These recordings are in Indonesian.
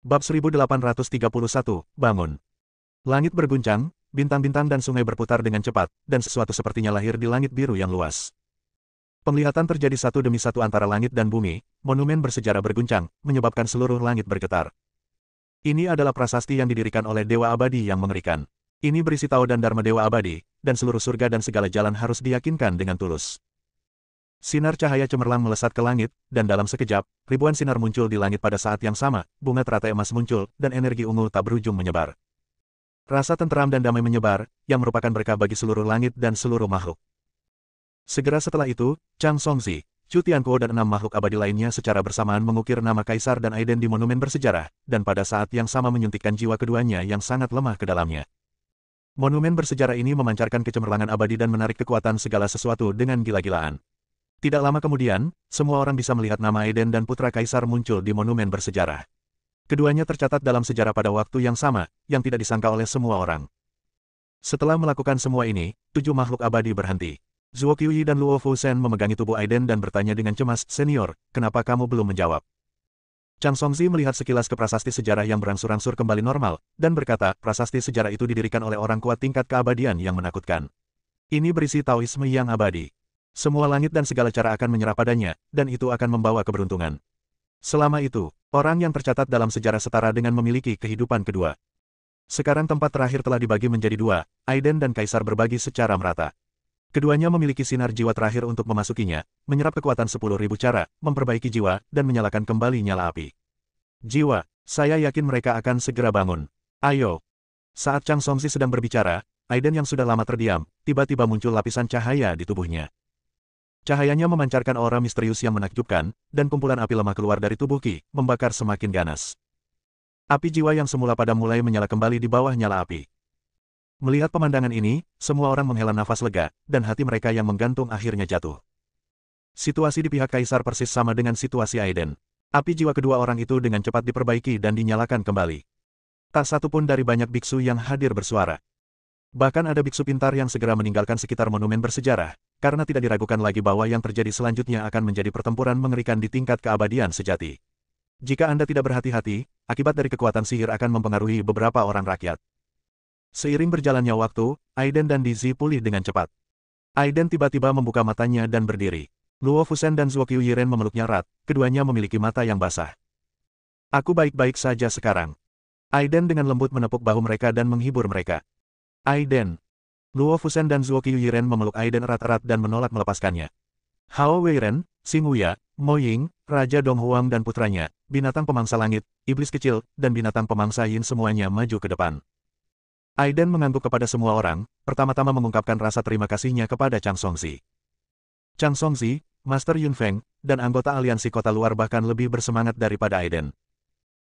Bab 1831, bangun. Langit berguncang, bintang-bintang dan sungai berputar dengan cepat, dan sesuatu sepertinya lahir di langit biru yang luas. Penglihatan terjadi satu demi satu antara langit dan bumi, monumen bersejarah berguncang, menyebabkan seluruh langit bergetar. Ini adalah prasasti yang didirikan oleh Dewa Abadi yang mengerikan. Ini berisi Tao dan Dharma Dewa Abadi, dan seluruh surga dan segala jalan harus diyakinkan dengan tulus. Sinar cahaya cemerlang melesat ke langit, dan dalam sekejap, ribuan sinar muncul di langit pada saat yang sama, bunga teratai emas muncul, dan energi ungu tak berujung menyebar. Rasa tenteram dan damai menyebar, yang merupakan berkah bagi seluruh langit dan seluruh makhluk. Segera setelah itu, Chang Songzi, Chu Tianquo dan 6 makhluk abadi lainnya secara bersamaan mengukir nama Kaisar dan Aiden di monumen bersejarah, dan pada saat yang sama menyuntikkan jiwa keduanya yang sangat lemah ke dalamnya. Monumen bersejarah ini memancarkan kecemerlangan abadi dan menarik kekuatan segala sesuatu dengan gila-gilaan. Tidak lama kemudian, semua orang bisa melihat nama Aiden dan putra Kaisar muncul di monumen bersejarah. Keduanya tercatat dalam sejarah pada waktu yang sama, yang tidak disangka oleh semua orang. Setelah melakukan semua ini, 7 makhluk abadi berhenti. Zhuo Qiuyi dan Luo Fusen memegangi tubuh Aiden dan bertanya dengan cemas, "Senior, kenapa kamu belum menjawab?" Chang Songzi melihat sekilas ke prasasti sejarah yang berangsur-angsur kembali normal, dan berkata, prasasti sejarah itu didirikan oleh orang kuat tingkat keabadian yang menakutkan. Ini berisi Taoisme yang abadi. Semua langit dan segala cara akan menyerah padanya, dan itu akan membawa keberuntungan. Selama itu, orang yang tercatat dalam sejarah setara dengan memiliki kehidupan kedua. Sekarang tempat terakhir telah dibagi menjadi 2, Aiden dan Kaisar berbagi secara merata. Keduanya memiliki sinar jiwa terakhir untuk memasukinya, menyerap kekuatan 10.000 cara, memperbaiki jiwa, dan menyalakan kembali nyala api. Jiwa, saya yakin mereka akan segera bangun. Ayo. Saat Chang Songzi sedang berbicara, Aiden yang sudah lama terdiam, tiba-tiba muncul lapisan cahaya di tubuhnya. Cahayanya memancarkan aura misterius yang menakjubkan, dan kumpulan api lemah keluar dari tubuh Qi, membakar semakin ganas. Api jiwa yang semula padam mulai menyala kembali di bawah nyala api. Melihat pemandangan ini, semua orang menghela nafas lega, dan hati mereka yang menggantung akhirnya jatuh. Situasi di pihak Kaisar persis sama dengan situasi Aiden. Api jiwa kedua orang itu dengan cepat diperbaiki dan dinyalakan kembali. Tak satu pun dari banyak biksu yang hadir bersuara. Bahkan ada biksu pintar yang segera meninggalkan sekitar monumen bersejarah, karena tidak diragukan lagi bahwa yang terjadi selanjutnya akan menjadi pertempuran mengerikan di tingkat keabadian sejati. Jika Anda tidak berhati-hati, akibat dari kekuatan sihir akan mempengaruhi beberapa orang rakyat. Seiring berjalannya waktu, Aiden dan Dizzy pulih dengan cepat. Aiden tiba-tiba membuka matanya dan berdiri. Luo Fusen dan Zhuo Qiuyiren memeluknya erat, keduanya memiliki mata yang basah. "Aku baik-baik saja sekarang." Aiden dengan lembut menepuk bahu mereka dan menghibur mereka. "Aiden." Luo Fusen dan Zhuo Qiuyiren memeluk Aiden erat-erat dan menolak melepaskannya. Hao Weiren, Xing Wuya, Mo Ying, Raja Donghuang dan putranya, binatang pemangsa langit, iblis kecil, dan binatang pemangsa yin semuanya maju ke depan. Aiden mengangguk kepada semua orang, pertama-tama mengungkapkan rasa terima kasihnya kepada Chang Songzi. Chang Songzi, Master Yun Feng, dan anggota aliansi kota luar bahkan lebih bersemangat daripada Aiden.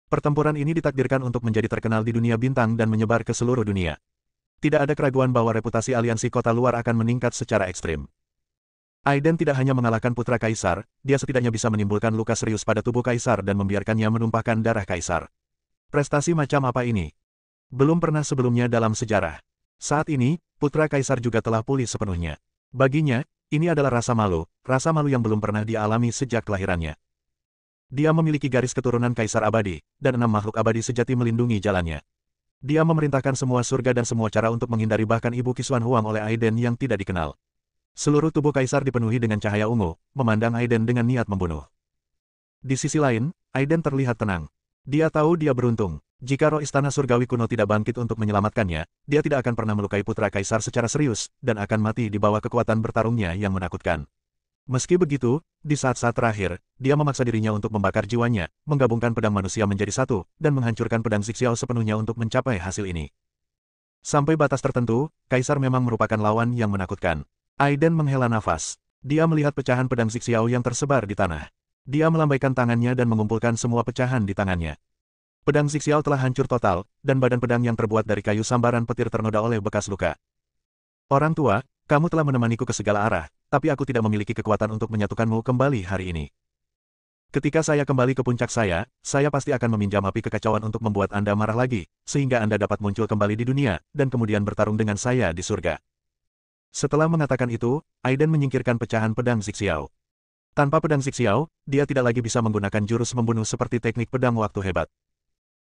Pertempuran ini ditakdirkan untuk menjadi terkenal di dunia bintang dan menyebar ke seluruh dunia. Tidak ada keraguan bahwa reputasi aliansi kota luar akan meningkat secara ekstrim. Aiden tidak hanya mengalahkan putra Kaisar, dia setidaknya bisa menimbulkan luka serius pada tubuh Kaisar dan membiarkannya menumpahkan darah Kaisar. Prestasi macam apa ini? Belum pernah sebelumnya dalam sejarah. Saat ini, putra Kaisar juga telah pulih sepenuhnya. Baginya, ini adalah rasa malu yang belum pernah dia alami sejak kelahirannya. Dia memiliki garis keturunan Kaisar abadi, dan 6 makhluk abadi sejati melindungi jalannya. Dia memerintahkan semua surga dan semua cara untuk menghindari bahkan ibu Qisuan Huang oleh Aiden yang tidak dikenal. Seluruh tubuh Kaisar dipenuhi dengan cahaya ungu, memandang Aiden dengan niat membunuh. Di sisi lain, Aiden terlihat tenang. Dia tahu dia beruntung. Jika roh istana surgawi kuno tidak bangkit untuk menyelamatkannya, dia tidak akan pernah melukai putra Kaisar secara serius, dan akan mati di bawah kekuatan bertarungnya yang menakutkan. Meski begitu, di saat-saat terakhir, dia memaksa dirinya untuk membakar jiwanya, menggabungkan pedang manusia menjadi satu, dan menghancurkan pedang Zixiao sepenuhnya untuk mencapai hasil ini. Sampai batas tertentu, Kaisar memang merupakan lawan yang menakutkan. Aiden menghela nafas. Dia melihat pecahan pedang Zixiao yang tersebar di tanah. Dia melambaikan tangannya dan mengumpulkan semua pecahan di tangannya. Pedang Zixiao telah hancur total, dan badan pedang yang terbuat dari kayu sambaran petir ternoda oleh bekas luka. "Orang tua, kamu telah menemaniku ke segala arah, tapi aku tidak memiliki kekuatan untuk menyatukanmu kembali hari ini. Ketika saya kembali ke puncak saya pasti akan meminjam api kekacauan untuk membuat Anda marah lagi, sehingga Anda dapat muncul kembali di dunia, dan kemudian bertarung dengan saya di surga." Setelah mengatakan itu, Aiden menyingkirkan pecahan pedang Zixiao. Tanpa pedang Zixiao, dia tidak lagi bisa menggunakan jurus membunuh seperti teknik pedang waktu hebat.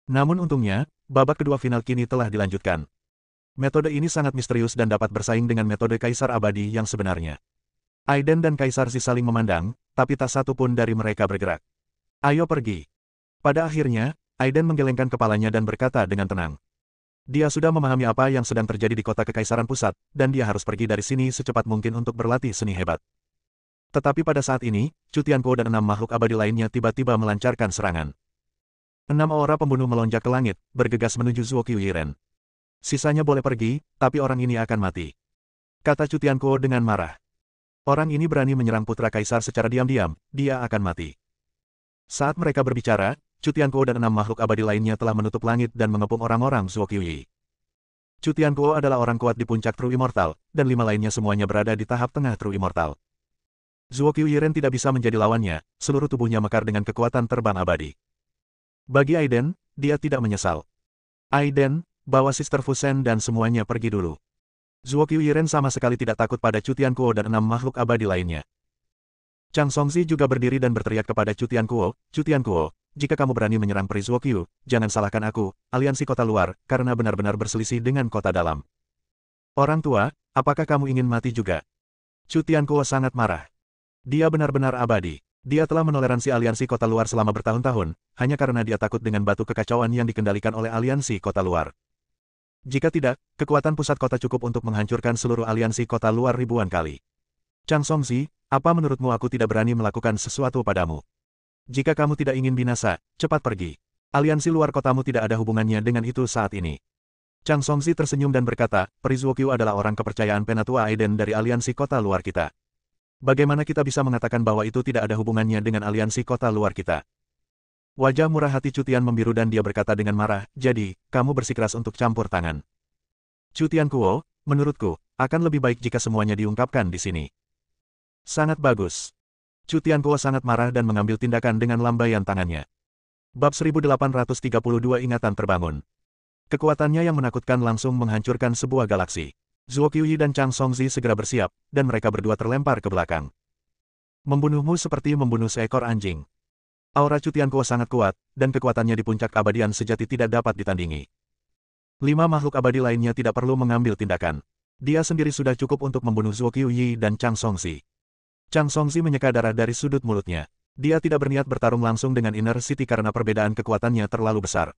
Namun untungnya, babak kedua final kini telah dilanjutkan. Metode ini sangat misterius dan dapat bersaing dengan metode Kaisar Abadi yang sebenarnya. Aiden dan Kaisar Si saling memandang, tapi tak satu pun dari mereka bergerak. Ayo pergi. Pada akhirnya, Aiden menggelengkan kepalanya dan berkata dengan tenang. Dia sudah memahami apa yang sedang terjadi di kota Kekaisaran Pusat, dan dia harus pergi dari sini secepat mungkin untuk berlatih seni hebat. Tetapi pada saat ini, Chu Tianquo dan 6 makhluk abadi lainnya tiba-tiba melancarkan serangan. 6 aura pembunuh melonjak ke langit, bergegas menuju Zuo Qiuyiren. Sisanya boleh pergi, tapi orang ini akan mati. Kata Chu Tianquo dengan marah. Orang ini berani menyerang putra kaisar secara diam-diam, dia akan mati. Saat mereka berbicara, Chu Tianquo dan 6 makhluk abadi lainnya telah menutup langit dan mengepung orang-orang Zuo Qiuyi. Chu Tianquo adalah orang kuat di puncak True Immortal, dan 5 lainnya semuanya berada di tahap tengah True Immortal. Zuo Qiuyiren tidak bisa menjadi lawannya, seluruh tubuhnya mekar dengan kekuatan terbang abadi. Bagi Aiden, dia tidak menyesal. Aiden, bawa Sister Fusen dan semuanya pergi dulu. Zuo Qiuyiren sama sekali tidak takut pada Chu Tianquo dan 6 makhluk abadi lainnya. Chang Songzi juga berdiri dan berteriak kepada Chu Tianquo, Chu Tianquo, jika kamu berani menyerang peri Zuo Qiu, jangan salahkan aku, aliansi kota luar, karena benar-benar berselisih dengan kota dalam. Orang tua, apakah kamu ingin mati juga? Chu Tianquo sangat marah. Dia benar-benar abadi. Dia telah menoleransi aliansi kota luar selama bertahun-tahun, hanya karena dia takut dengan batu kekacauan yang dikendalikan oleh aliansi kota luar. Jika tidak, kekuatan pusat kota cukup untuk menghancurkan seluruh aliansi kota luar ribuan kali. Chang Songzi, apa menurutmu aku tidak berani melakukan sesuatu padamu? Jika kamu tidak ingin binasa, cepat pergi. Aliansi luar kotamu tidak ada hubungannya dengan itu saat ini. Chang Songzi tersenyum dan berkata, Peri Zuo Qiu adalah orang kepercayaan Penatua Aiden dari aliansi kota luar kita. Bagaimana kita bisa mengatakan bahwa itu tidak ada hubungannya dengan aliansi kota luar kita? Wajah murah hati Chu Tian membiru dan dia berkata dengan marah, jadi, kamu bersikeras untuk campur tangan. Chu Tianquo, menurutku, akan lebih baik jika semuanya diungkapkan di sini. Sangat bagus. Chu Tianquo sangat marah dan mengambil tindakan dengan lambaian tangannya. Bab 1832 ingatan terbangun. Kekuatannya yang menakutkan langsung menghancurkan sebuah galaksi. Zuo Qiuyi dan Chang Songzi segera bersiap, dan mereka berdua terlempar ke belakang. Membunuhmu seperti membunuh seekor anjing. Aura Chu Tianquo sangat kuat, dan kekuatannya di puncak keabadian sejati tidak dapat ditandingi. 5 makhluk abadi lainnya tidak perlu mengambil tindakan. Dia sendiri sudah cukup untuk membunuh Zuo Qiuyi dan Chang Songzi. Chang Songzi menyeka darah dari sudut mulutnya. Dia tidak berniat bertarung langsung dengan Inner City karena perbedaan kekuatannya terlalu besar.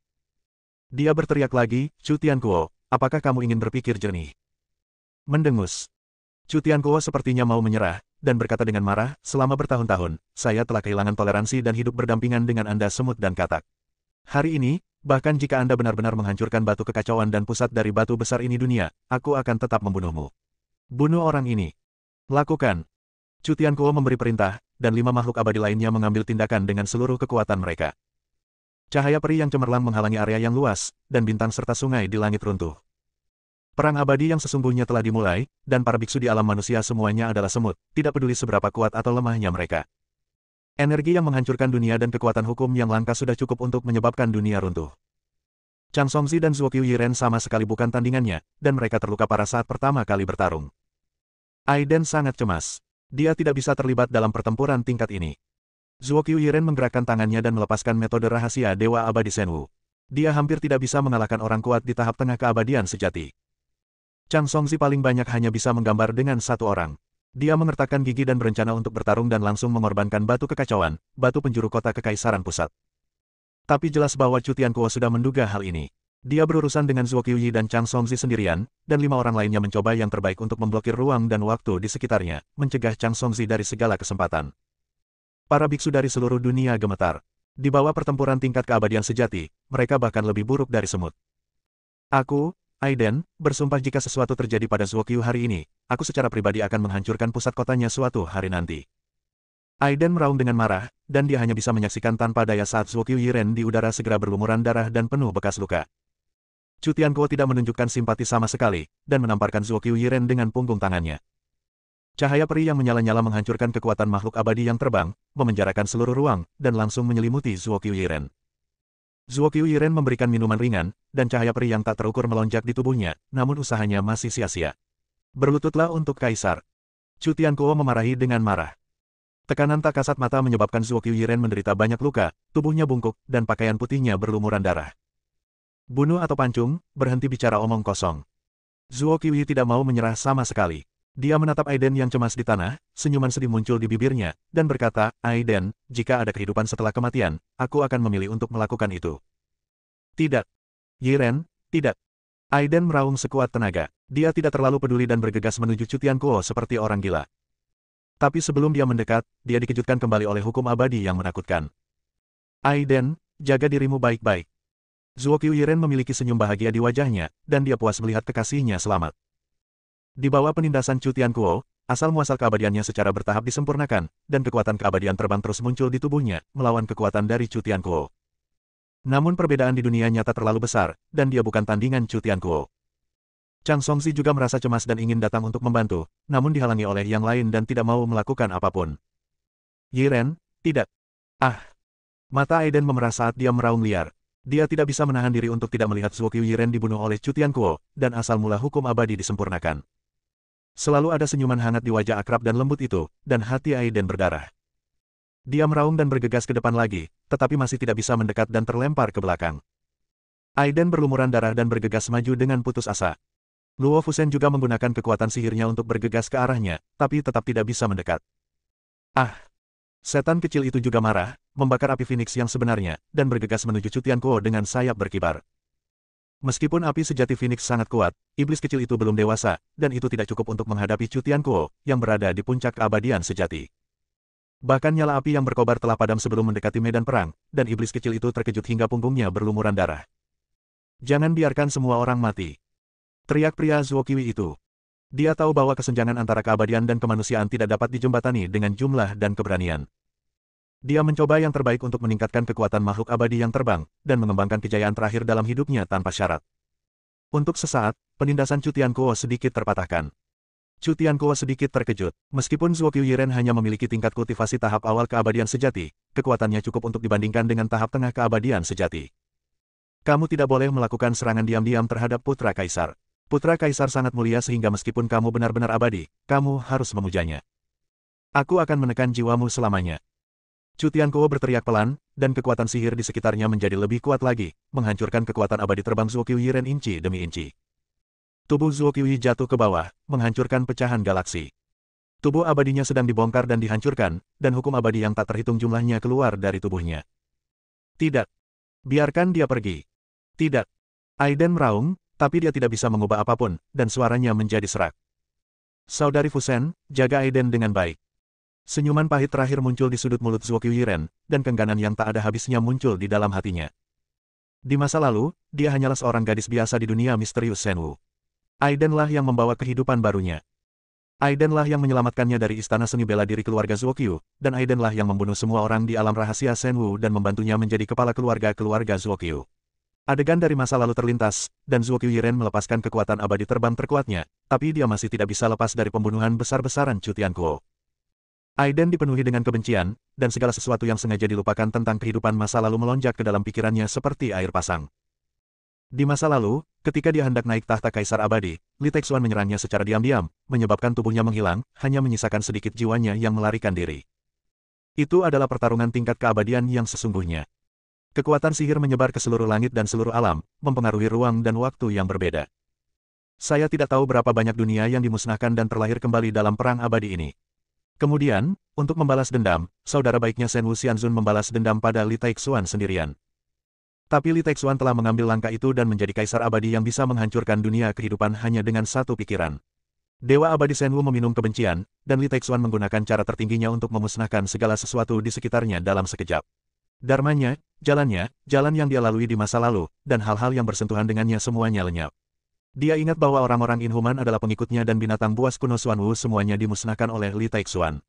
Dia berteriak lagi, Chu Tianquo, apakah kamu ingin berpikir jernih? Mendengus. Chu Tianquo sepertinya mau menyerah, dan berkata dengan marah, selama bertahun-tahun, saya telah kehilangan toleransi dan hidup berdampingan dengan Anda semut dan katak. Hari ini, bahkan jika Anda benar-benar menghancurkan batu kekacauan dan pusat dari batu besar ini dunia, aku akan tetap membunuhmu. Bunuh orang ini. Lakukan. Chu Tianquo memberi perintah, dan 5 makhluk abadi lainnya mengambil tindakan dengan seluruh kekuatan mereka. Cahaya peri yang cemerlang menghalangi area yang luas, dan bintang serta sungai di langit runtuh. Perang abadi yang sesungguhnya telah dimulai, dan para biksu di alam manusia semuanya adalah semut, tidak peduli seberapa kuat atau lemahnya mereka. Energi yang menghancurkan dunia dan kekuatan hukum yang langka sudah cukup untuk menyebabkan dunia runtuh. Chang Songzi dan Zuo Qiuyiren sama sekali bukan tandingannya, dan mereka terluka parah saat pertama kali bertarung. Aiden sangat cemas. Dia tidak bisa terlibat dalam pertempuran tingkat ini. Zuo Qiuyiren menggerakkan tangannya dan melepaskan metode rahasia Dewa Abadi Shenwu. Dia hampir tidak bisa mengalahkan orang kuat di tahap tengah keabadian sejati. Chang Songzi paling banyak hanya bisa menggambar dengan satu orang. Dia mengertakkan gigi dan berencana untuk bertarung dan langsung mengorbankan batu kekacauan, batu penjuru kota Kekaisaran Pusat. Tapi jelas bahwa Chu Tianquo sudah menduga hal ini. Dia berurusan dengan Zuo Qiuyi dan Chang Songzi sendirian, dan 5 orang lainnya mencoba yang terbaik untuk memblokir ruang dan waktu di sekitarnya, mencegah Chang Songzi dari segala kesempatan. Para biksu dari seluruh dunia gemetar. Di bawah pertempuran tingkat keabadian sejati, mereka bahkan lebih buruk dari semut. Aku, Aiden, bersumpah jika sesuatu terjadi pada Zuo Qiu hari ini, aku secara pribadi akan menghancurkan pusat kotanya suatu hari nanti. Aiden meraung dengan marah, dan dia hanya bisa menyaksikan tanpa daya saat Zuo Qiuyiren di udara segera berlumuran darah dan penuh bekas luka. Chu Tianquo tidak menunjukkan simpati sama sekali, dan menamparkan Zuo Qiuyiren dengan punggung tangannya. Cahaya peri yang menyala-nyala menghancurkan kekuatan makhluk abadi yang terbang, memenjarakan seluruh ruang, dan langsung menyelimuti Zuo Qiuyiren. Zuo Qiuyiren memberikan minuman ringan, dan cahaya peri yang tak terukur melonjak di tubuhnya, namun usahanya masih sia-sia. Berlututlah untuk Kaisar. Chu Tianquo memarahi dengan marah. Tekanan tak kasat mata menyebabkan Zuo Qiuyiren menderita banyak luka, tubuhnya bungkuk, dan pakaian putihnya berlumuran darah. Bunuh atau pancung, berhenti bicara omong kosong. Zuo Qiuyi tidak mau menyerah sama sekali. Dia menatap Aiden yang cemas di tanah, senyuman sedih muncul di bibirnya, dan berkata, Aiden, jika ada kehidupan setelah kematian, aku akan memilih untuk melakukan itu. Tidak. Yiren, tidak. Aiden meraung sekuat tenaga. Dia tidak terlalu peduli dan bergegas menuju Cutian Kuo seperti orang gila. Tapi sebelum dia mendekat, dia dikejutkan kembali oleh hukum abadi yang menakutkan. Aiden, jaga dirimu baik-baik. Zuo Qiuyiren memiliki senyum bahagia di wajahnya, dan dia puas melihat kekasihnya selamat. Di bawah penindasan Cutian Kuo, asal-muasal keabadiannya secara bertahap disempurnakan, dan kekuatan keabadian terbang terus muncul di tubuhnya, melawan kekuatan dari Cutian Kuo. Namun perbedaan di dunia nyata terlalu besar, dan dia bukan tandingan Cutian Kuo. Chang Songzi juga merasa cemas dan ingin datang untuk membantu, namun dihalangi oleh yang lain dan tidak mau melakukan apapun. Yiren, tidak. Ah! Mata Aiden memerah saat dia meraung liar. Dia tidak bisa menahan diri untuk tidak melihat Zuo Qiuyiren dibunuh oleh Cutian Kuo, dan asal mula hukum abadi disempurnakan. Selalu ada senyuman hangat di wajah akrab dan lembut itu, dan hati Aiden berdarah. Dia meraung dan bergegas ke depan lagi, tetapi masih tidak bisa mendekat dan terlempar ke belakang. Aiden berlumuran darah dan bergegas maju dengan putus asa. Luo Fusen juga menggunakan kekuatan sihirnya untuk bergegas ke arahnya, tapi tetap tidak bisa mendekat. Ah! Setan kecil itu juga marah, membakar api Phoenix yang sebenarnya, dan bergegas menuju Cutian Kuo dengan sayap berkibar. Meskipun api sejati Phoenix sangat kuat, iblis kecil itu belum dewasa, dan itu tidak cukup untuk menghadapi Cutian Kuo, yang berada di puncak keabadian sejati. Bahkan nyala api yang berkobar telah padam sebelum mendekati medan perang, dan iblis kecil itu terkejut hingga punggungnya berlumuran darah. Jangan biarkan semua orang mati. Teriak pria Zuo Qiuyi itu. Dia tahu bahwa kesenjangan antara keabadian dan kemanusiaan tidak dapat dijembatani dengan jumlah dan keberanian. Dia mencoba yang terbaik untuk meningkatkan kekuatan makhluk abadi yang terbang, dan mengembangkan kejayaan terakhir dalam hidupnya tanpa syarat. Untuk sesaat, penindasan Cutian Kuo sedikit terpatahkan. Cutian Kuo sedikit terkejut. Meskipun Zuo Qiuyiren hanya memiliki tingkat kultivasi tahap awal keabadian sejati, kekuatannya cukup untuk dibandingkan dengan tahap tengah keabadian sejati. Kamu tidak boleh melakukan serangan diam-diam terhadap Putra Kaisar. Putra Kaisar sangat mulia sehingga meskipun kamu benar-benar abadi, kamu harus memujanya. Aku akan menekan jiwamu selamanya. Cutian Kuo berteriak pelan, dan kekuatan sihir di sekitarnya menjadi lebih kuat lagi, menghancurkan kekuatan abadi terbang Zuo Qiuyiren inci demi inci. Tubuh Zuo Qiuyi jatuh ke bawah, menghancurkan pecahan galaksi. Tubuh abadinya sedang dibongkar dan dihancurkan, dan hukum abadi yang tak terhitung jumlahnya keluar dari tubuhnya. Tidak. Biarkan dia pergi. Tidak. Aiden meraung, tapi dia tidak bisa mengubah apapun, dan suaranya menjadi serak. Saudari Fusen, jaga Aiden dengan baik. Senyuman pahit terakhir muncul di sudut mulut Zuo Qiuyiren, dan kengganan yang tak ada habisnya muncul di dalam hatinya. Di masa lalu, dia hanyalah seorang gadis biasa di dunia misterius Shenwu. Aidenlah yang membawa kehidupan barunya. Aidenlah yang menyelamatkannya dari istana seni bela diri keluarga Zuo Qiu, dan Aidenlah yang membunuh semua orang di alam rahasia Shenwu dan membantunya menjadi kepala keluarga Zuo Qiu. Adegan dari masa lalu terlintas, dan Zuo Qiuyiren melepaskan kekuatan abadi terbang terkuatnya, tapi dia masih tidak bisa lepas dari pembunuhan besar-besaran Cutian Kuo. Aiden dipenuhi dengan kebencian, dan segala sesuatu yang sengaja dilupakan tentang kehidupan masa lalu melonjak ke dalam pikirannya seperti air pasang. Di masa lalu, ketika dia hendak naik tahta Kaisar Abadi, Li Texuan menyerangnya secara diam-diam, menyebabkan tubuhnya menghilang, hanya menyisakan sedikit jiwanya yang melarikan diri. Itu adalah pertarungan tingkat keabadian yang sesungguhnya. Kekuatan sihir menyebar ke seluruh langit dan seluruh alam, mempengaruhi ruang dan waktu yang berbeda. Saya tidak tahu berapa banyak dunia yang dimusnahkan dan terlahir kembali dalam perang abadi ini. Kemudian, untuk membalas dendam, saudara baiknya Shenwu Xianzun membalas dendam pada Li Texuan sendirian. Tapi Li Texuan telah mengambil langkah itu dan menjadi kaisar abadi yang bisa menghancurkan dunia kehidupan hanya dengan satu pikiran. Dewa abadi Shenwu meminum kebencian, dan Li Texuan menggunakan cara tertingginya untuk memusnahkan segala sesuatu di sekitarnya dalam sekejap. Dharmanya, jalannya, jalan yang dia lalui di masa lalu, dan hal-hal yang bersentuhan dengannya semuanya lenyap. Dia ingat bahwa orang-orang inhuman adalah pengikutnya dan binatang buas kuno Xuanwu semuanya dimusnahkan oleh Li Texuan.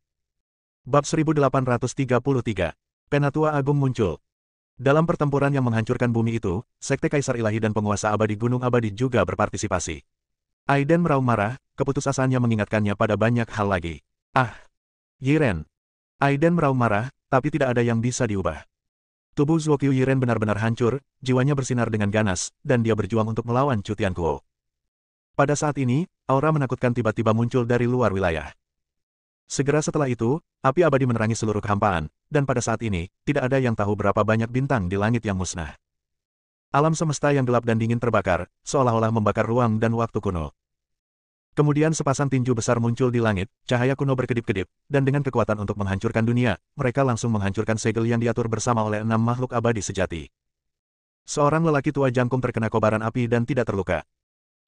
Bab 1833. Penatua Agung muncul. Dalam pertempuran yang menghancurkan bumi itu, Sekte Kaisar Ilahi dan penguasa abadi Gunung Abadi juga berpartisipasi. Aiden meraung marah, keputusasaannya mengingatkannya pada banyak hal lagi. Ah! Yiren! Aiden meraung marah, tapi tidak ada yang bisa diubah. Tubuh Zuo Qiuyiren benar-benar hancur, jiwanya bersinar dengan ganas, dan dia berjuang untuk melawan Cutian Kuo. Pada saat ini, aura menakutkan tiba-tiba muncul dari luar wilayah. Segera setelah itu, api abadi menerangi seluruh kehampaan, dan pada saat ini, tidak ada yang tahu berapa banyak bintang di langit yang musnah. Alam semesta yang gelap dan dingin terbakar, seolah-olah membakar ruang dan waktu kuno. Kemudian sepasang tinju besar muncul di langit, cahaya kuno berkedip-kedip, dan dengan kekuatan untuk menghancurkan dunia, mereka langsung menghancurkan segel yang diatur bersama oleh 6 makhluk abadi sejati. Seorang lelaki tua jangkung terkena kobaran api dan tidak terluka.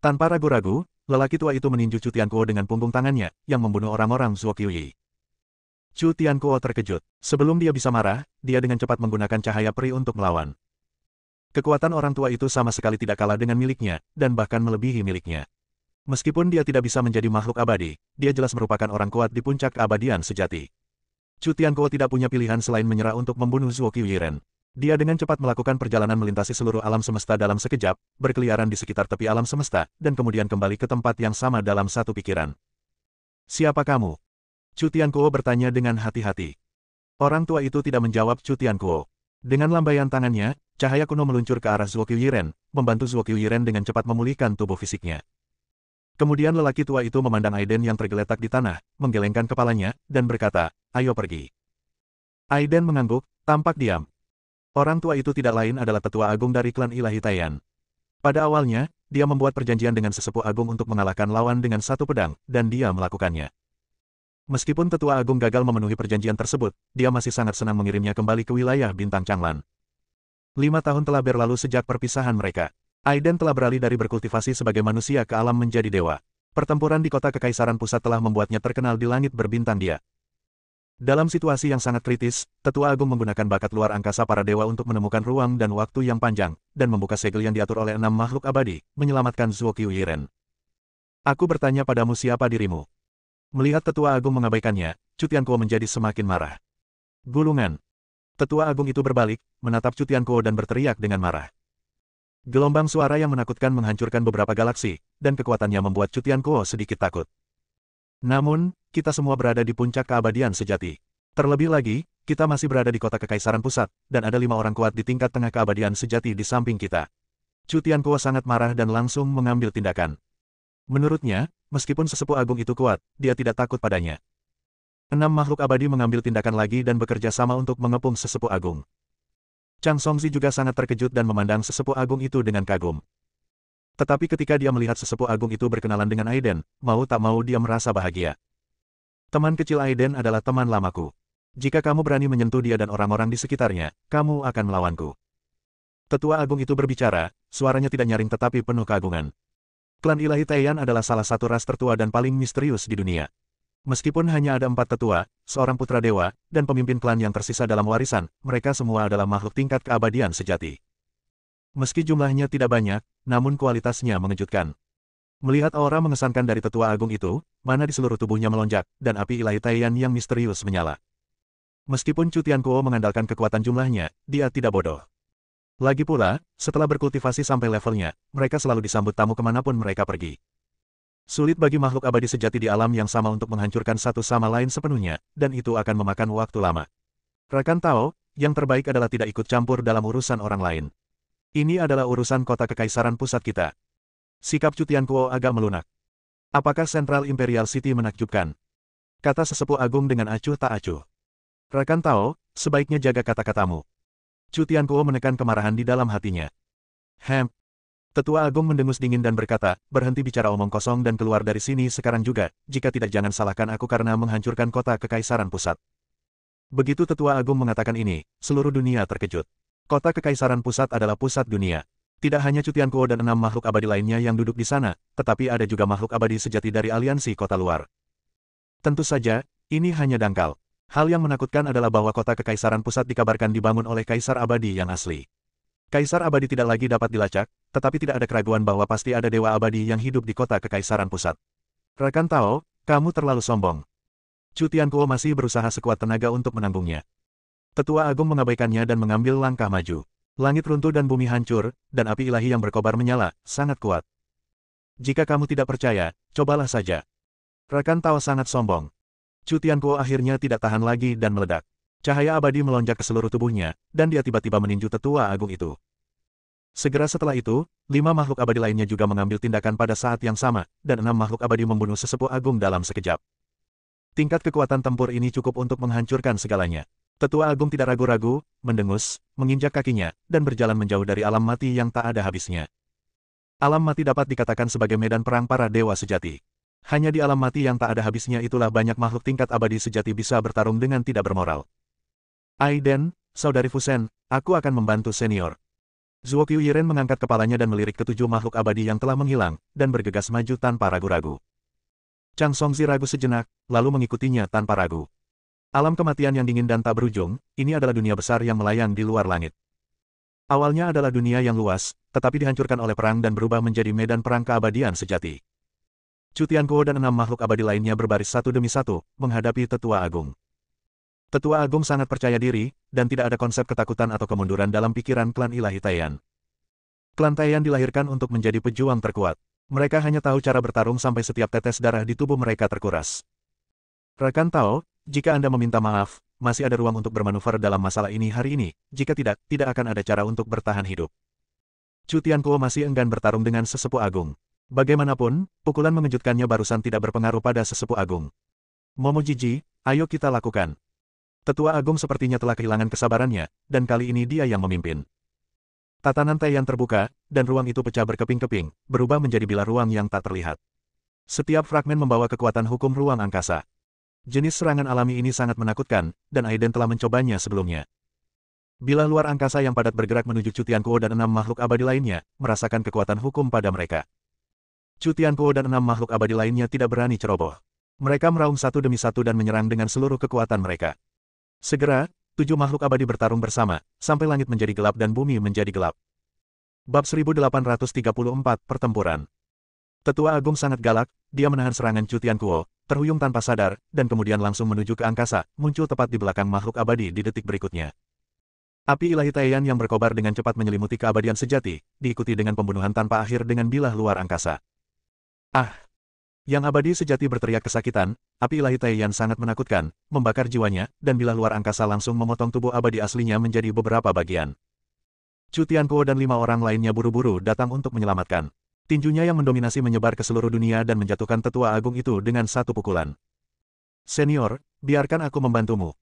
Tanpa ragu-ragu, lelaki tua itu meninju Chu Tianquo dengan punggung tangannya, yang membunuh orang-orang Zuo Qiuyi. Chu Tianquo terkejut. Sebelum dia bisa marah, dia dengan cepat menggunakan cahaya peri untuk melawan. Kekuatan orang tua itu sama sekali tidak kalah dengan miliknya, dan bahkan melebihi miliknya. Meskipun dia tidak bisa menjadi makhluk abadi, dia jelas merupakan orang kuat di puncak keabadian sejati. Chu Tianquo tidak punya pilihan selain menyerah untuk membunuh Zuo Qiuyiren. Dia dengan cepat melakukan perjalanan melintasi seluruh alam semesta dalam sekejap, berkeliaran di sekitar tepi alam semesta, dan kemudian kembali ke tempat yang sama dalam satu pikiran. Siapa kamu? Chu Tianquo bertanya dengan hati-hati. Orang tua itu tidak menjawab Chu Tianquo. Dengan lambaian tangannya, cahaya kuno meluncur ke arah Zuo Qiuyiren, membantu Zuo Qiuyiren dengan cepat memulihkan tubuh fisiknya. Kemudian lelaki tua itu memandang Aiden yang tergeletak di tanah, menggelengkan kepalanya, dan berkata, "Ayo pergi." Aiden mengangguk, tampak diam. Orang tua itu tidak lain adalah tetua agung dari klan Ilahi Taiyan. Pada awalnya, dia membuat perjanjian dengan sesepuh agung untuk mengalahkan lawan dengan satu pedang, dan dia melakukannya. Meskipun tetua agung gagal memenuhi perjanjian tersebut, dia masih sangat senang mengirimnya kembali ke wilayah Bintang Changlan. 5 tahun telah berlalu sejak perpisahan mereka. Aiden telah beralih dari berkultivasi sebagai manusia ke alam menjadi dewa. Pertempuran di kota Kekaisaran Pusat telah membuatnya terkenal di langit berbintang dia. Dalam situasi yang sangat kritis, tetua agung menggunakan bakat luar angkasa para dewa untuk menemukan ruang dan waktu yang panjang, dan membuka segel yang diatur oleh 6 makhluk abadi, menyelamatkan Zuo Qiuyiren. Aku bertanya padamu siapa dirimu. Melihat tetua agung mengabaikannya, Chu Tianquo menjadi semakin marah. Gulungan. Tetua agung itu berbalik, menatap Chu Tianquo dan berteriak dengan marah. Gelombang suara yang menakutkan menghancurkan beberapa galaksi, dan kekuatannya membuat Chu Tianquo sedikit takut. Namun, kita semua berada di puncak keabadian sejati. Terlebih lagi, kita masih berada di kota Kekaisaran Pusat, dan ada 5 orang kuat di tingkat tengah keabadian sejati di samping kita. Chu Tianquo sangat marah dan langsung mengambil tindakan. Menurutnya, meskipun sesepuh agung itu kuat, dia tidak takut padanya. 6 makhluk abadi mengambil tindakan lagi dan bekerja sama untuk mengepung sesepuh agung. Chang Songzi juga sangat terkejut dan memandang sesepuh agung itu dengan kagum. Tetapi ketika dia melihat sesepuh agung itu berkenalan dengan Aiden, mau tak mau dia merasa bahagia. Teman kecil Aiden adalah teman lamaku. Jika kamu berani menyentuh dia dan orang-orang di sekitarnya, kamu akan melawanku. Tetua agung itu berbicara, suaranya tidak nyaring tetapi penuh keagungan. Klan Ilahi Taiyan adalah salah satu ras tertua dan paling misterius di dunia. Meskipun hanya ada 4 tetua, seorang putra dewa, dan pemimpin klan yang tersisa dalam warisan, mereka semua adalah makhluk tingkat keabadian sejati. Meski jumlahnya tidak banyak, namun kualitasnya mengejutkan. Melihat aura mengesankan dari tetua agung itu, mana di seluruh tubuhnya melonjak, dan api Ilahi Taiyan yang misterius menyala. Meskipun Chu Tianquo mengandalkan kekuatan jumlahnya, dia tidak bodoh. Lagi pula, setelah berkultivasi sampai levelnya, mereka selalu disambut tamu kemanapun mereka pergi. Sulit bagi makhluk abadi sejati di alam yang sama untuk menghancurkan satu sama lain sepenuhnya, dan itu akan memakan waktu lama. Rakan Tao, yang terbaik adalah tidak ikut campur dalam urusan orang lain. Ini adalah urusan kota Kekaisaran Pusat kita. Sikap Chu Tianquo agak melunak. Apakah Central Imperial City menakjubkan? Kata sesepuh agung dengan acuh tak acuh. Rakan Tao, sebaiknya jaga kata-katamu. Chu Tianquo menekan kemarahan di dalam hatinya. Tetua agung mendengus dingin dan berkata, berhenti bicara omong kosong dan keluar dari sini sekarang juga, jika tidak jangan salahkan aku karena menghancurkan kota Kekaisaran Pusat. Begitu tetua agung mengatakan ini, seluruh dunia terkejut. Kota Kekaisaran Pusat adalah pusat dunia. Tidak hanya Chu Tianquo dan 6 makhluk abadi lainnya yang duduk di sana, tetapi ada juga makhluk abadi sejati dari aliansi kota luar. Tentu saja, ini hanya dangkal. Hal yang menakutkan adalah bahwa kota Kekaisaran Pusat dikabarkan dibangun oleh Kaisar Abadi yang asli. Kaisar Abadi tidak lagi dapat dilacak, tetapi tidak ada keraguan bahwa pasti ada Dewa Abadi yang hidup di kota Kekaisaran Pusat. Rakan Tao, kamu terlalu sombong. Chu Tianquo masih berusaha sekuat tenaga untuk menanggungnya. Tetua agung mengabaikannya dan mengambil langkah maju. Langit runtuh dan bumi hancur, dan api ilahi yang berkobar menyala, sangat kuat. Jika kamu tidak percaya, cobalah saja. Rakan Tao sangat sombong. Chu Tianquo akhirnya tidak tahan lagi dan meledak. Cahaya abadi melonjak ke seluruh tubuhnya, dan dia tiba-tiba meninju tetua agung itu. Segera setelah itu, 5 makhluk abadi lainnya juga mengambil tindakan pada saat yang sama, dan 6 makhluk abadi membunuh sesepuh agung dalam sekejap. Tingkat kekuatan tempur ini cukup untuk menghancurkan segalanya. Tetua Agung tidak ragu-ragu, mendengus, menginjak kakinya, dan berjalan menjauh dari alam mati yang tak ada habisnya. Alam mati dapat dikatakan sebagai medan perang para dewa sejati. Hanya di alam mati yang tak ada habisnya itulah banyak makhluk tingkat abadi sejati bisa bertarung dengan tidak bermoral. Aiden, saudari Fusen, aku akan membantu senior. Zuo Qiuyiren mengangkat kepalanya dan melirik ketujuh makhluk abadi yang telah menghilang, dan bergegas maju tanpa ragu-ragu. Chang Songzi ragu sejenak, lalu mengikutinya tanpa ragu. Alam kematian yang dingin dan tak berujung, ini adalah dunia besar yang melayang di luar langit. Awalnya adalah dunia yang luas, tetapi dihancurkan oleh perang dan berubah menjadi medan perang keabadian sejati. Chu Tianquo dan 6 makhluk abadi lainnya berbaris satu demi satu, menghadapi Tetua Agung. Tetua Agung sangat percaya diri, dan tidak ada konsep ketakutan atau kemunduran dalam pikiran klan ilahi Taiyan. Klan Taiyan dilahirkan untuk menjadi pejuang terkuat. Mereka hanya tahu cara bertarung sampai setiap tetes darah di tubuh mereka terkuras. Rekan Tao, jika Anda meminta maaf, masih ada ruang untuk bermanuver dalam masalah ini hari ini, jika tidak, tidak akan ada cara untuk bertahan hidup. Chu Tianquo masih enggan bertarung dengan sesepuh agung. Bagaimanapun, pukulan mengejutkannya barusan tidak berpengaruh pada sesepuh agung. Momo Jiji, ayo kita lakukan. Tetua Agung sepertinya telah kehilangan kesabarannya, dan kali ini dia yang memimpin. Tatanan Taiyan terbuka, dan ruang itu pecah berkeping-keping, berubah menjadi bilah ruang yang tak terlihat. Setiap fragmen membawa kekuatan hukum ruang angkasa. Jenis serangan alami ini sangat menakutkan, dan Aiden telah mencobanya sebelumnya. Bilah luar angkasa yang padat bergerak menuju Chu Tianquo dan 6 makhluk abadi lainnya, merasakan kekuatan hukum pada mereka. Chu Tianquo dan 6 makhluk abadi lainnya tidak berani ceroboh. Mereka meraung satu demi satu dan menyerang dengan seluruh kekuatan mereka. Segera, 7 makhluk abadi bertarung bersama, sampai langit menjadi gelap dan bumi menjadi gelap. Bab 1834 Pertempuran. Tetua Agung sangat galak, dia menahan serangan Chu Tianquo, terhuyung tanpa sadar, dan kemudian langsung menuju ke angkasa, muncul tepat di belakang makhluk abadi di detik berikutnya. Api ilahi Taiyan yang berkobar dengan cepat menyelimuti keabadian sejati, diikuti dengan pembunuhan tanpa akhir dengan bilah luar angkasa. Ah! Yang abadi sejati berteriak kesakitan, api ilahi Taiyan sangat menakutkan, membakar jiwanya, dan bilah luar angkasa langsung memotong tubuh abadi aslinya menjadi beberapa bagian. Chu Tianquo dan 5 orang lainnya buru-buru datang untuk menyelamatkan. Tinjunya yang mendominasi menyebar ke seluruh dunia dan menjatuhkan Tetua Agung itu dengan satu pukulan. Senior, biarkan aku membantumu.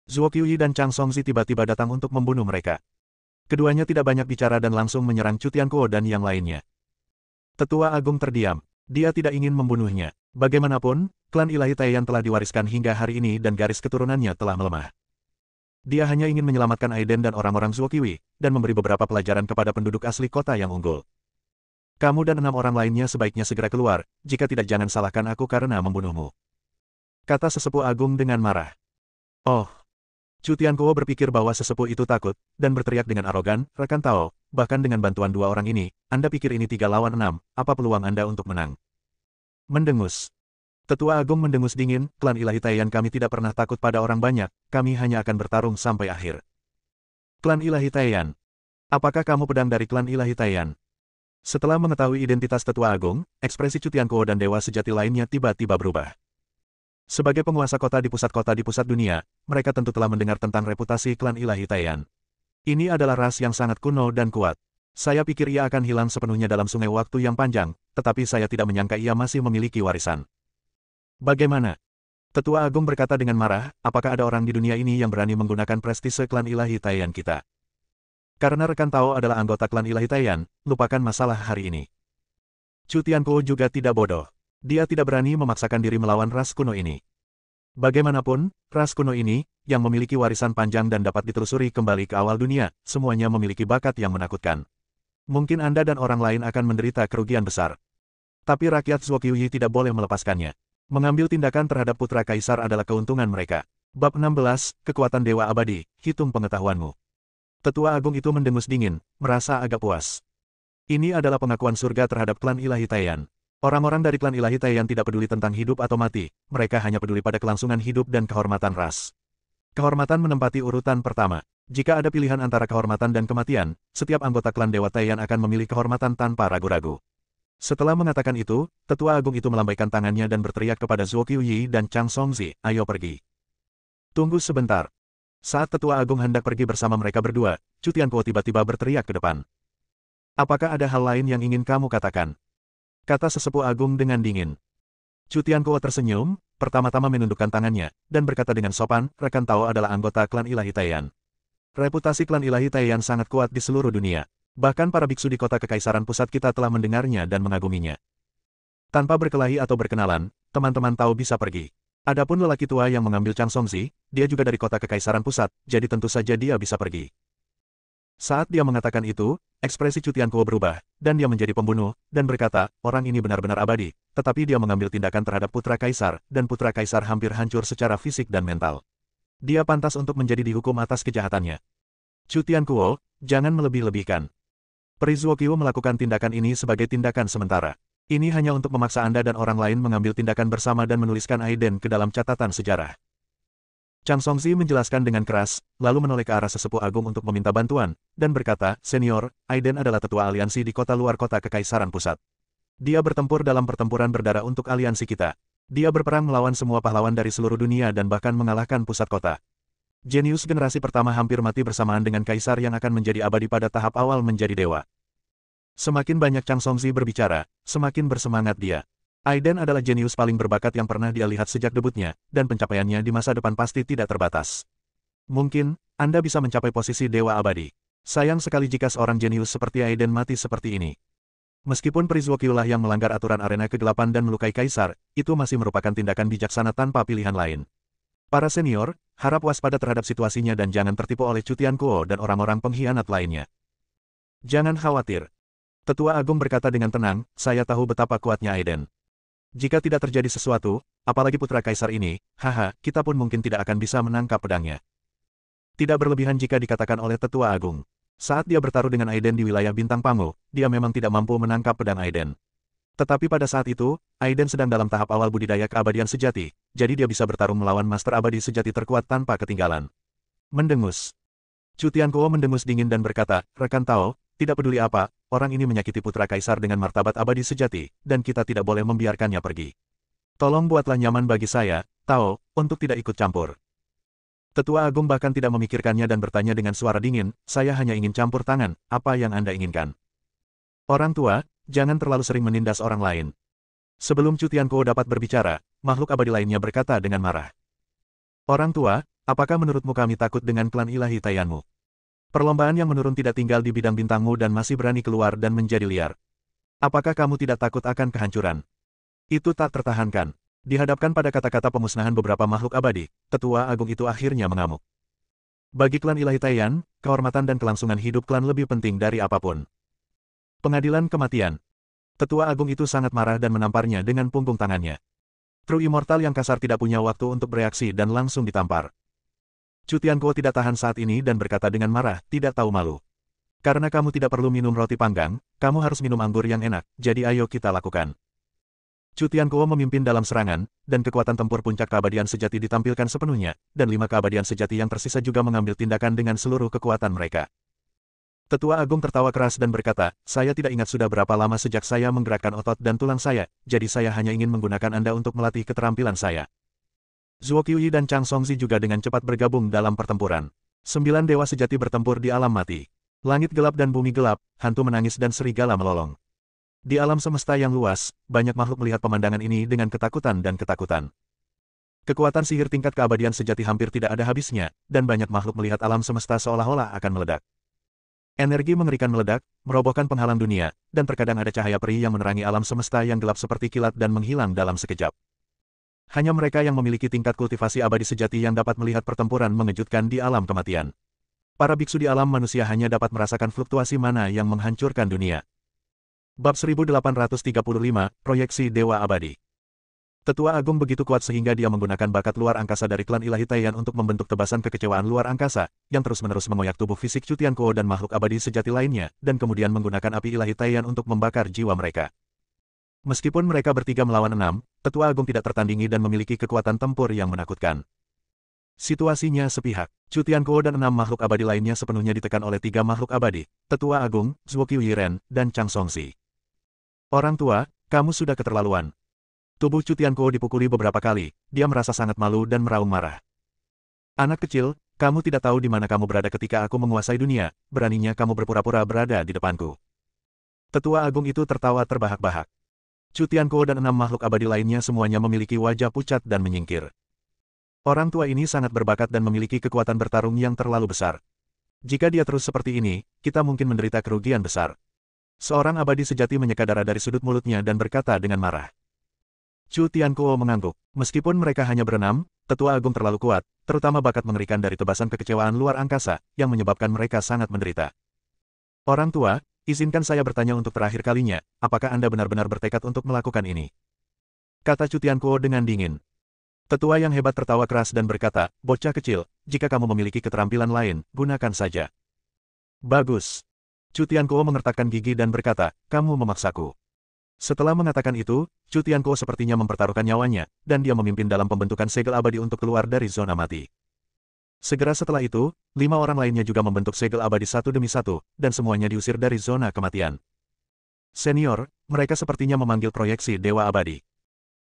Zuo Qiuyi dan Chang Songzi tiba-tiba datang untuk membunuh mereka. Keduanya tidak banyak bicara dan langsung menyerang Chu Tianquo dan yang lainnya. Tetua Agung terdiam. Dia tidak ingin membunuhnya. Bagaimanapun, klan ilahi Taiyan telah diwariskan hingga hari ini dan garis keturunannya telah melemah. Dia hanya ingin menyelamatkan Aiden dan orang-orang Zuo Qiuyi, dan memberi beberapa pelajaran kepada penduduk asli kota yang unggul. Kamu dan 6 orang lainnya sebaiknya segera keluar, jika tidak jangan salahkan aku karena membunuhmu. Kata sesepuh agung dengan marah. Oh. Chu Tianquo berpikir bahwa sesepuh itu takut, dan berteriak dengan arogan, rekan Tao, bahkan dengan bantuan 2 orang ini, Anda pikir ini 3 lawan 6, apa peluang Anda untuk menang? Mendengus. Tetua Agung mendengus dingin, klan ilahi Taiyan kami tidak pernah takut pada orang banyak, kami hanya akan bertarung sampai akhir. Klan ilahi Taiyan. Apakah kamu pedang dari klan ilahi Taiyan? Setelah mengetahui identitas Tetua Agung, ekspresi Chu Tianquo dan dewa sejati lainnya tiba-tiba berubah. Sebagai penguasa kota di pusat dunia, mereka tentu telah mendengar tentang reputasi klan ilahi Taiyan. Ini adalah ras yang sangat kuno dan kuat. Saya pikir ia akan hilang sepenuhnya dalam sungai waktu yang panjang, tetapi saya tidak menyangka ia masih memiliki warisan. Bagaimana? Tetua Agung berkata dengan marah, apakah ada orang di dunia ini yang berani menggunakan prestise klan ilahi Taiyan kita? Karena rekan Tao adalah anggota klan ilahi Taiyan, lupakan masalah hari ini. Chu Tianquo juga tidak bodoh. Dia tidak berani memaksakan diri melawan ras kuno ini. Bagaimanapun, ras kuno ini, yang memiliki warisan panjang dan dapat ditelusuri kembali ke awal dunia, semuanya memiliki bakat yang menakutkan. Mungkin Anda dan orang lain akan menderita kerugian besar. Tapi rakyat Zuo Qiuyi tidak boleh melepaskannya. Mengambil tindakan terhadap putra kaisar adalah keuntungan mereka. Bab 16, Kekuatan Dewa Abadi, hitung pengetahuanmu. Tetua Agung itu mendengus dingin, merasa agak puas. Ini adalah pengakuan surga terhadap klan ilahi Taiyan. Orang-orang dari klan ilahi Taiyan tidak peduli tentang hidup atau mati, mereka hanya peduli pada kelangsungan hidup dan kehormatan ras. Kehormatan menempati urutan pertama. Jika ada pilihan antara kehormatan dan kematian, setiap anggota klan Dewa Taiyan akan memilih kehormatan tanpa ragu-ragu. Setelah mengatakan itu, Tetua Agung itu melambaikan tangannya dan berteriak kepada Zuo Qiuyi dan Chang Songzi, ayo pergi. Tunggu sebentar. Saat Tetua Agung hendak pergi bersama mereka berdua, Chu Tianquo tiba-tiba berteriak ke depan. Apakah ada hal lain yang ingin kamu katakan? Kata sesepuh agung dengan dingin. Chu Tiankuo tersenyum, pertama-tama menundukkan tangannya, dan berkata dengan sopan, rekan Tao adalah anggota klan ilahi Taiyan. Reputasi klan ilahi Taiyan sangat kuat di seluruh dunia. Bahkan para biksu di kota Kekaisaran Pusat kita telah mendengarnya dan mengaguminya. Tanpa berkelahi atau berkenalan, teman-teman Tao bisa pergi. Adapun lelaki tua yang mengambil Chang Songzi, dia juga dari kota Kekaisaran Pusat, jadi tentu saja dia bisa pergi. Saat dia mengatakan itu, ekspresi Chu Tiankuo berubah, dan dia menjadi pembunuh, dan berkata, orang ini benar-benar abadi, tetapi dia mengambil tindakan terhadap putra kaisar, dan putra kaisar hampir hancur secara fisik dan mental. Dia pantas untuk menjadi dihukum atas kejahatannya. Chu Tiankuo, jangan melebih-lebihkan. Peri Zuokyu melakukan tindakan ini sebagai tindakan sementara. Ini hanya untuk memaksa Anda dan orang lain mengambil tindakan bersama dan menuliskan Aiden ke dalam catatan sejarah. Chang Songzi menjelaskan dengan keras, lalu menoleh ke arah sesepuh agung untuk meminta bantuan, dan berkata, Senior, Aiden adalah tetua aliansi di kota luar kota Kekaisaran Pusat. Dia bertempur dalam pertempuran berdarah untuk aliansi kita. Dia berperang melawan semua pahlawan dari seluruh dunia dan bahkan mengalahkan pusat kota. Jenius generasi pertama hampir mati bersamaan dengan kaisar yang akan menjadi abadi pada tahap awal menjadi dewa. Semakin banyak Chang Songzi berbicara, semakin bersemangat dia. Aiden adalah jenius paling berbakat yang pernah dia lihat sejak debutnya, dan pencapaiannya di masa depan pasti tidak terbatas. Mungkin, Anda bisa mencapai posisi dewa abadi. Sayang sekali jika seorang jenius seperti Aiden mati seperti ini. Meskipun Peri Zuokyu lah yang melanggar aturan arena kegelapan dan melukai kaisar, itu masih merupakan tindakan bijaksana tanpa pilihan lain. Para senior, harap waspada terhadap situasinya dan jangan tertipu oleh Chu Tiankuo dan orang-orang pengkhianat lainnya. Jangan khawatir. Tetua Agung berkata dengan tenang, saya tahu betapa kuatnya Aiden. Jika tidak terjadi sesuatu, apalagi putra kaisar ini, haha, kita pun mungkin tidak akan bisa menangkap pedangnya. Tidak berlebihan jika dikatakan oleh Tetua Agung. Saat dia bertaruh dengan Aiden di wilayah Bintang Pangu, dia memang tidak mampu menangkap pedang Aiden. Tetapi pada saat itu, Aiden sedang dalam tahap awal budidaya keabadian sejati, jadi dia bisa bertarung melawan master abadi sejati terkuat tanpa ketinggalan. Mendengus. Chu Tiankuo mendengus dingin dan berkata, rekan Tao, tidak peduli apa, orang ini menyakiti putra kaisar dengan martabat abadi sejati, dan kita tidak boleh membiarkannya pergi. Tolong buatlah nyaman bagi saya, Tao, untuk tidak ikut campur. Tetua Agung bahkan tidak memikirkannya dan bertanya dengan suara dingin, saya hanya ingin campur tangan, apa yang Anda inginkan? Orang tua, jangan terlalu sering menindas orang lain. Sebelum Chu Tiankuo dapat berbicara, makhluk abadi lainnya berkata dengan marah. Orang tua, apakah menurutmu kami takut dengan klan ilahi Taiyanmu? Perlombaan yang menurun tidak tinggal di bidang bintangmu dan masih berani keluar dan menjadi liar. Apakah kamu tidak takut akan kehancuran? Itu tak tertahankan. Dihadapkan pada kata-kata pemusnahan beberapa makhluk abadi, Tetua Agung itu akhirnya mengamuk. Bagi klan ilahi Taiyan, kehormatan dan kelangsungan hidup klan lebih penting dari apapun. Pengadilan kematian. Tetua Agung itu sangat marah dan menamparnya dengan punggung tangannya. True Immortal yang kasar tidak punya waktu untuk bereaksi dan langsung ditampar. Chu Tiankuo tidak tahan saat ini dan berkata dengan marah, tidak tahu malu. Karena kamu tidak perlu minum roti panggang, kamu harus minum anggur yang enak, jadi ayo kita lakukan. Chu Tiankuo memimpin dalam serangan, dan kekuatan tempur puncak keabadian sejati ditampilkan sepenuhnya, dan 5 keabadian sejati yang tersisa juga mengambil tindakan dengan seluruh kekuatan mereka. Tetua Agung tertawa keras dan berkata, saya tidak ingat sudah berapa lama sejak saya menggerakkan otot dan tulang saya, jadi saya hanya ingin menggunakan Anda untuk melatih keterampilan saya. Zuokyu dan Chang Songzi juga dengan cepat bergabung dalam pertempuran. 9 dewa sejati bertempur di alam mati. Langit gelap dan bumi gelap, hantu menangis dan serigala melolong. Di alam semesta yang luas, banyak makhluk melihat pemandangan ini dengan ketakutan dan ketakutan. Kekuatan sihir tingkat keabadian sejati hampir tidak ada habisnya, dan banyak makhluk melihat alam semesta seolah-olah akan meledak. Energi mengerikan meledak, merobohkan penghalang dunia, dan terkadang ada cahaya peri yang menerangi alam semesta yang gelap seperti kilat dan menghilang dalam sekejap. Hanya mereka yang memiliki tingkat kultivasi abadi sejati yang dapat melihat pertempuran mengejutkan di alam kematian. Para biksu di alam manusia hanya dapat merasakan fluktuasi mana yang menghancurkan dunia. Bab 1835, Proyeksi Dewa Abadi. Tetua Agung begitu kuat sehingga dia menggunakan bakat luar angkasa dari klan ilahi Taiyan untuk membentuk tebasan kekecewaan luar angkasa, yang terus-menerus mengoyak tubuh fisik Chu Tiankuo dan makhluk abadi sejati lainnya, dan kemudian menggunakan api ilahi Taiyan untuk membakar jiwa mereka. Meskipun mereka bertiga melawan 6, Tetua Agung tidak tertandingi dan memiliki kekuatan tempur yang menakutkan. Situasinya sepihak. Chu Tiankuo dan 6 makhluk abadi lainnya sepenuhnya ditekan oleh 3 makhluk abadi, Tetua Agung, Zuokyu Yiren, dan Chang Songzi. Orang tua, kamu sudah keterlaluan. Tubuh Chu Tiankuo dipukuli beberapa kali, dia merasa sangat malu dan meraung marah. Anak kecil, kamu tidak tahu di mana kamu berada ketika aku menguasai dunia, beraninya kamu berpura-pura berada di depanku. Tetua Agung itu tertawa terbahak-bahak. Chu Tiankuo dan 6 makhluk abadi lainnya semuanya memiliki wajah pucat dan menyingkir. Orang tua ini sangat berbakat dan memiliki kekuatan bertarung yang terlalu besar. Jika dia terus seperti ini, kita mungkin menderita kerugian besar. Seorang abadi sejati menyeka darah dari sudut mulutnya dan berkata dengan marah. Chu Tiankuo mengangguk. Meskipun mereka hanya berenam, tetua agung terlalu kuat, terutama bakat mengerikan dari tebasan kekecewaan luar angkasa, yang menyebabkan mereka sangat menderita. Orang tua, izinkan saya bertanya untuk terakhir kalinya, apakah Anda benar-benar bertekad untuk melakukan ini? Kata Chu Tiankuo dengan dingin. Tetua yang hebat tertawa keras dan berkata, bocah kecil, jika kamu memiliki keterampilan lain, gunakan saja. Bagus. Chu Tiankuo mengertakkan gigi dan berkata, kamu memaksaku. Setelah mengatakan itu, Chu Tiankuo sepertinya mempertaruhkan nyawanya, dan dia memimpin dalam pembentukan segel abadi untuk keluar dari zona mati. Segera setelah itu, 5 orang lainnya juga membentuk segel abadi satu demi satu, dan semuanya diusir dari zona kematian. Senior, mereka sepertinya memanggil proyeksi Dewa Abadi.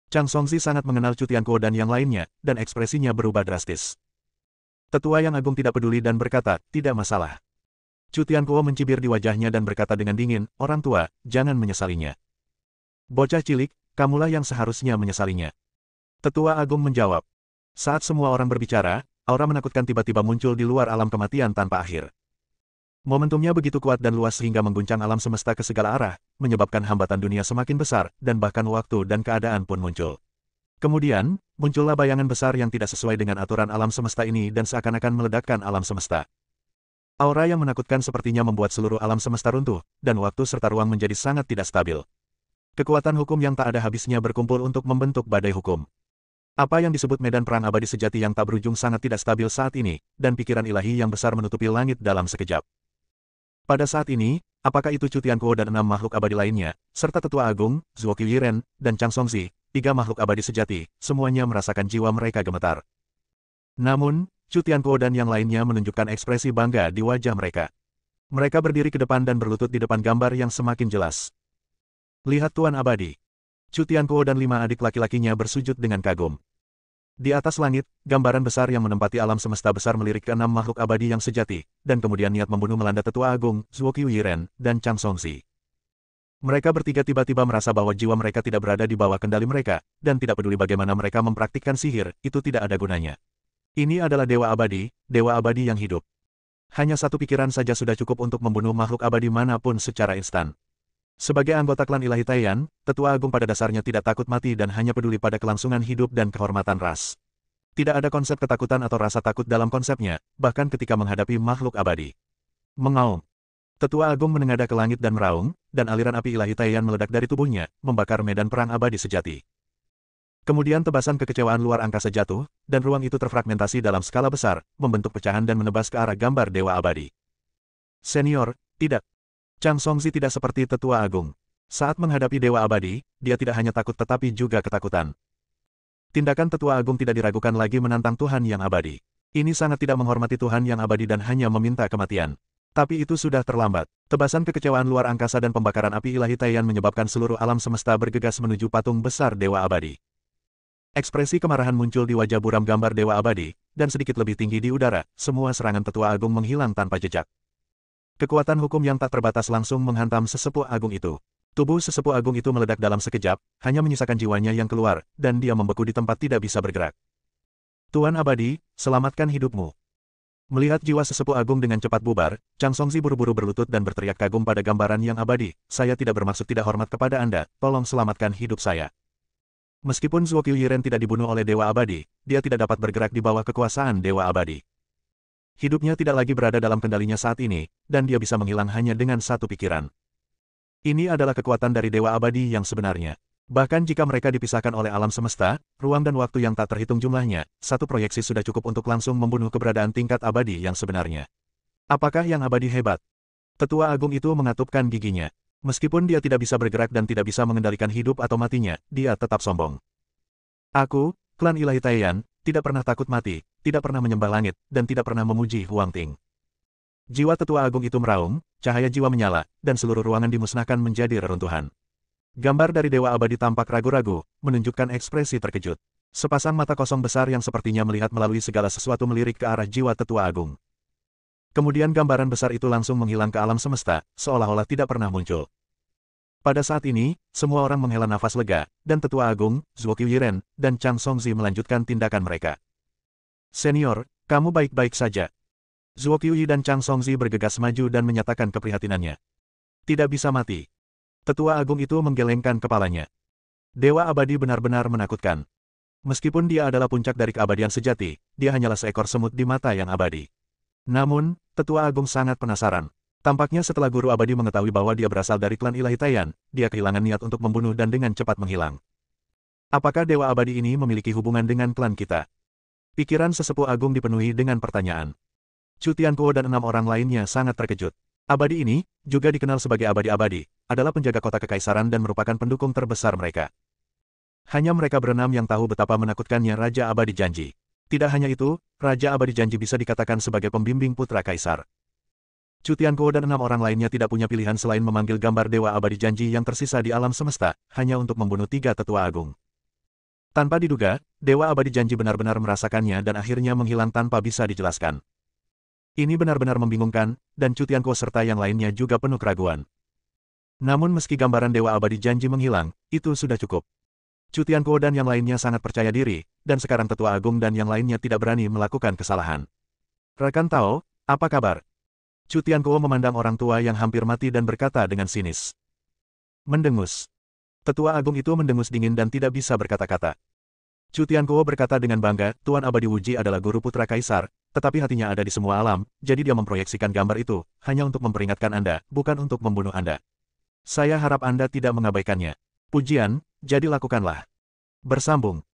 Chang Songzi sangat mengenal Chu Tiankuo dan yang lainnya, dan ekspresinya berubah drastis. Tetua yang agung tidak peduli dan berkata, tidak masalah. Chu Tiankuo mencibir di wajahnya dan berkata dengan dingin, orang tua, jangan menyesalinya. Bocah cilik, kamulah yang seharusnya menyesalinya. Tetua agung menjawab. Saat semua orang berbicara, aura menakutkan tiba-tiba muncul di luar alam kematian tanpa akhir. Momentumnya begitu kuat dan luas sehingga mengguncang alam semesta ke segala arah, menyebabkan hambatan dunia semakin besar, dan bahkan waktu dan keadaan pun muncul. Kemudian, muncullah bayangan besar yang tidak sesuai dengan aturan alam semesta ini dan seakan-akan meledakkan alam semesta. Aura yang menakutkan sepertinya membuat seluruh alam semesta runtuh, dan waktu serta ruang menjadi sangat tidak stabil. Kekuatan hukum yang tak ada habisnya berkumpul untuk membentuk badai hukum. Apa yang disebut medan perang abadi sejati yang tak berujung sangat tidak stabil saat ini, dan pikiran ilahi yang besar menutupi langit dalam sekejap. Pada saat ini, apakah itu Chu Tiankuo dan 6 makhluk abadi lainnya, serta Tetua Agung, Zuo Qiyiren, dan Chang Songzi, 3 makhluk abadi sejati, semuanya merasakan jiwa mereka gemetar. Namun, Chu Tiankuo dan yang lainnya menunjukkan ekspresi bangga di wajah mereka. Mereka berdiri ke depan dan berlutut di depan gambar yang semakin jelas. Lihat Tuan Abadi. Chu Tiankuo dan 5 adik laki-lakinya bersujud dengan kagum. Di atas langit, gambaran besar yang menempati alam semesta besar melirik ke 6 makhluk abadi yang sejati, dan kemudian niat membunuh melanda Tetua Agung, Zuo Qiyiren, dan Chang Songzi. Mereka bertiga tiba-tiba merasa bahwa jiwa mereka tidak berada di bawah kendali mereka, dan tidak peduli bagaimana mereka mempraktikkan sihir, itu tidak ada gunanya. Ini adalah Dewa Abadi yang hidup. Hanya satu pikiran saja sudah cukup untuk membunuh makhluk abadi manapun secara instan. Sebagai anggota klan ilahi Taiyan, Tetua Agung pada dasarnya tidak takut mati dan hanya peduli pada kelangsungan hidup dan kehormatan ras. Tidak ada konsep ketakutan atau rasa takut dalam konsepnya, bahkan ketika menghadapi makhluk abadi. Mengaum. Tetua Agung menengadah ke langit dan meraung, dan aliran api ilahi Taiyan meledak dari tubuhnya, membakar medan perang abadi sejati. Kemudian tebasan kekecewaan luar angkasa jatuh, dan ruang itu terfragmentasi dalam skala besar, membentuk pecahan dan menebas ke arah gambar Dewa Abadi. Senior, tidak. Chang Songzi tidak seperti Tetua Agung. Saat menghadapi Dewa Abadi, dia tidak hanya takut tetapi juga ketakutan. Tindakan Tetua Agung tidak diragukan lagi menantang Tuhan yang abadi. Ini sangat tidak menghormati Tuhan yang abadi dan hanya meminta kematian. Tapi itu sudah terlambat. Tebasan kekecewaan luar angkasa dan pembakaran api ilahi Taiyan menyebabkan seluruh alam semesta bergegas menuju patung besar Dewa Abadi. Ekspresi kemarahan muncul di wajah buram gambar Dewa Abadi, dan sedikit lebih tinggi di udara, semua serangan Tetua Agung menghilang tanpa jejak. Kekuatan hukum yang tak terbatas langsung menghantam sesepuh agung itu. Tubuh sesepuh agung itu meledak dalam sekejap, hanya menyisakan jiwanya yang keluar, dan dia membeku di tempat tidak bisa bergerak. Tuan Abadi, selamatkan hidupmu. Melihat jiwa sesepuh agung dengan cepat bubar, Chang Songzi buru-buru berlutut dan berteriak kagum pada gambaran yang abadi, saya tidak bermaksud tidak hormat kepada Anda, tolong selamatkan hidup saya. Meskipun Zuo Qiyiren tidak dibunuh oleh Dewa Abadi, dia tidak dapat bergerak di bawah kekuasaan Dewa Abadi. Hidupnya tidak lagi berada dalam kendalinya saat ini, dan dia bisa menghilang hanya dengan satu pikiran. Ini adalah kekuatan dari Dewa Abadi yang sebenarnya. Bahkan jika mereka dipisahkan oleh alam semesta, ruang dan waktu yang tak terhitung jumlahnya, satu proyeksi sudah cukup untuk langsung membunuh keberadaan tingkat abadi yang sebenarnya. Apakah yang abadi hebat? Tetua Agung itu mengatupkan giginya. Meskipun dia tidak bisa bergerak dan tidak bisa mengendalikan hidup atau matinya, dia tetap sombong. Aku, klan ilahi Taiyan, tidak pernah takut mati, tidak pernah menyembah langit, dan tidak pernah memuji Huang Ting. Jiwa Tetua Agung itu meraung, cahaya jiwa menyala, dan seluruh ruangan dimusnahkan menjadi reruntuhan. Gambar dari Dewa Abadi tampak ragu-ragu, menunjukkan ekspresi terkejut. Sepasang mata kosong besar yang sepertinya melihat melalui segala sesuatu melirik ke arah jiwa Tetua Agung. Kemudian gambaran besar itu langsung menghilang ke alam semesta, seolah-olah tidak pernah muncul. Pada saat ini, semua orang menghela nafas lega, dan Tetua Agung, Zhuo Qiuyiren, dan Chang Songzi melanjutkan tindakan mereka. Senior, kamu baik-baik saja. Zhuo Qiuyi dan Chang Songzi bergegas maju dan menyatakan keprihatinannya. Tidak bisa mati. Tetua Agung itu menggelengkan kepalanya. Dewa Abadi benar-benar menakutkan. Meskipun dia adalah puncak dari keabadian sejati, dia hanyalah seekor semut di mata yang abadi. Namun, Tetua Agung sangat penasaran. Tampaknya setelah Guru Abadi mengetahui bahwa dia berasal dari klan Ilahi Taiyan, dia kehilangan niat untuk membunuh dan dengan cepat menghilang. Apakah Dewa Abadi ini memiliki hubungan dengan klan kita? Pikiran sesepuh agung dipenuhi dengan pertanyaan. Chu Tianquo dan 6 orang lainnya sangat terkejut. Abadi ini, juga dikenal sebagai Abadi-Abadi, adalah penjaga kota kekaisaran dan merupakan pendukung terbesar mereka. Hanya mereka berenam yang tahu betapa menakutkannya Raja Abadi Janji. Tidak hanya itu, Raja Abadi Janji bisa dikatakan sebagai pembimbing putra kaisar. Chu Tianquo dan 6 orang lainnya tidak punya pilihan selain memanggil gambar Dewa Abadi Janji yang tersisa di alam semesta, hanya untuk membunuh 3 tetua agung. Tanpa diduga, Dewa Abadi Janji benar-benar merasakannya dan akhirnya menghilang tanpa bisa dijelaskan. Ini benar-benar membingungkan, dan Chu Tianquo serta yang lainnya juga penuh keraguan. Namun meski gambaran Dewa Abadi Janji menghilang, itu sudah cukup. Chu Tianquo dan yang lainnya sangat percaya diri, dan sekarang Tetua Agung dan yang lainnya tidak berani melakukan kesalahan. Rekan Tao, apa kabar? Chu Tianquo memandang orang tua yang hampir mati dan berkata dengan sinis. Mendengus. Tetua Agung itu mendengus dingin dan tidak bisa berkata-kata. Chu Tianquo berkata dengan bangga, Tuan Abadi Wuji adalah guru putra kaisar, tetapi hatinya ada di semua alam, jadi dia memproyeksikan gambar itu, hanya untuk memperingatkan Anda, bukan untuk membunuh Anda. Saya harap Anda tidak mengabaikannya. Pujian, jadi lakukanlah. Bersambung.